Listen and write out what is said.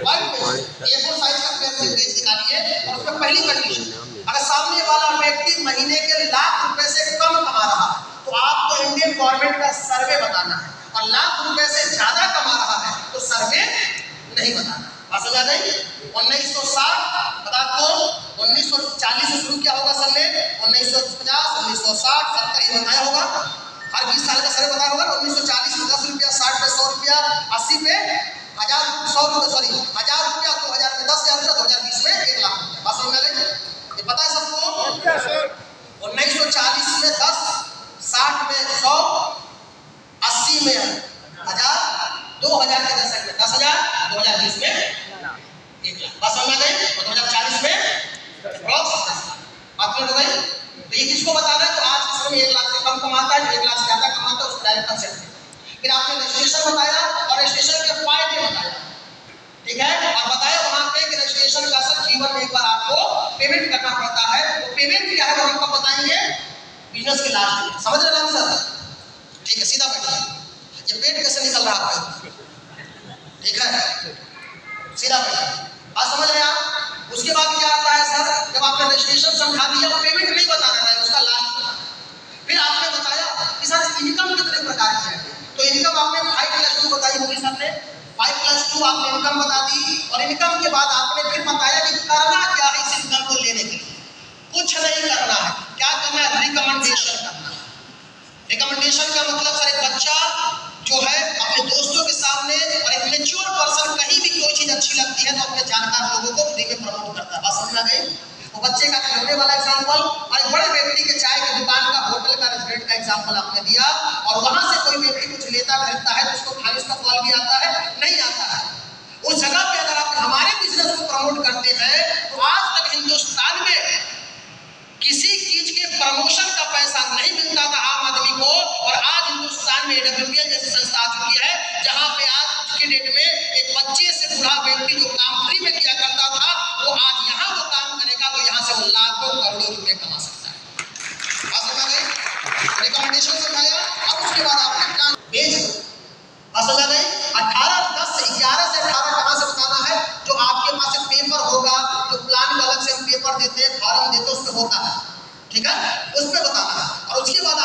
White page A4 size का page निकालिए और उसमें पहली कंडीशन, अगर सामने वाला व्यक्ति महीने के लाख रुपए से कम कमा रहा है तो आपको इंडियन गवर्नमेंट का सर्वे बताना है, और लाख रुपए से ज्यादा कमा रहा है तो सर्वे नहीं बताना। बात समझ आ गई? 1960 बता दो, 1940 से शुरू किया होगा सर्वे, 1950, 1960, 70 ये बताया होगा, हर 20 साल का सर्वे बताया होगा। 1940 में 10 रुपया, 60 पे 100 रुपया, 80 पे 1000, 100 रुपया, सॉरी 1000 रुपया, 2000 में 10,000 रुपया, 2020 में 1 लाख रुपया। बात समझ में आ गई? ये पता है सबको? 1940 में 10, 60 में 100, 80 में 1000, 2000 के दशक में 10,000, 2020 में 1 लाख। बस समझ गई? 2040 में बात हो गई। तो ये किसको बताना है? तो आज के समय 1 लाख से कम कमाता है, 1 लाख से ज्यादा कमाता है, उसको डायरेक्ट कंसेप्ट। फिर आपने रजिस्ट्रेशन बताया और रजिस्ट्रेशन के फायदे बताया, ठीक है, और बताया वहां पे कि रजिस्ट्रेशन का सर जीवन में एक बार आपको पेमेंट करना पड़ता है। वो पेमेंट क्या है वो हमको बताएंगे बिजनेस के लास्ट में। समझ रहे हैं सर? ठीक है, सीधा बैठिए। ये पेट कैसे निकल रहा है? ठीक है, सीधा बैठिए। बात समझ रहे हैं आप? उसके बाद क्या आता है सर? जब आपने रजिस्ट्रेशन समझा दिया, पेमेंट नहीं बताना है उसका लास्ट। फिर आपने बताया कि सर इनकम कितने प्रकार की है, तो इनकम आपने 5+2 बताई होगी सर ने, 5+2 आपने इनकम बता दी। और इनकम के बाद आपने फिर बताया कि करना क्या है इस इनकम को लेने के लिए। कुछ नहीं करना है, क्या करना है? रिकमेंडेशन करना है। रिकमेंडेशन का मतलब सर एक बच्चा जो है अपने दोस्तों के सामने और एक मैच्योर पर्सन कहीं भी कोई चीज अच्छी लगती है तो अपने जानकार लोगों को फ्री में प्रमोट करता है। बात समझ आ गई? वो बच्चे का खिलौने वाला एग्जांपल और एक बड़े व्यक्ति के चाय की दुकान का, होटल का, रेस्टोरेंट का एग्जांपल आपने दिया, और वहां से कोई व्यक्ति कुछ लेता खरीदता है तो उसको फाइनेंस का कॉल भी आता है, नहीं आता है। उस जगह पे अगर आप हमारे बिजनेस को प्रमोट करते हैं तो आज तक हिंदुस्तान में किसी चीज के प्रमोशन का पैसा नहीं मिलता था आम आदमी को, और आज हिंदुस्तान में AWPL जैसी संस्था आ चुकी है जहां पे आज के डेट में एक बच्चे से बूढ़ा व्यक्ति जो काम फ्री में किया करता था वो आज यहाँ वो काम करेगा तो यहाँ से वो लाखों करोड़ों रुपए कमा सकता है। बात समझ आ गई? रिकमेंडेशन समझाया। अब उसके बाद आपने क्या बेच दो। बात समझ आ गई? 10 से 11 से 18 कहाँ से बताना है? जो आपके पास एक पेपर होगा, जो प्लान का अलग से हम पेपर देते हैं, फॉर्म देते हैं, उस पर होता है, ठीक है, उस पर बताना है। और उसके बाद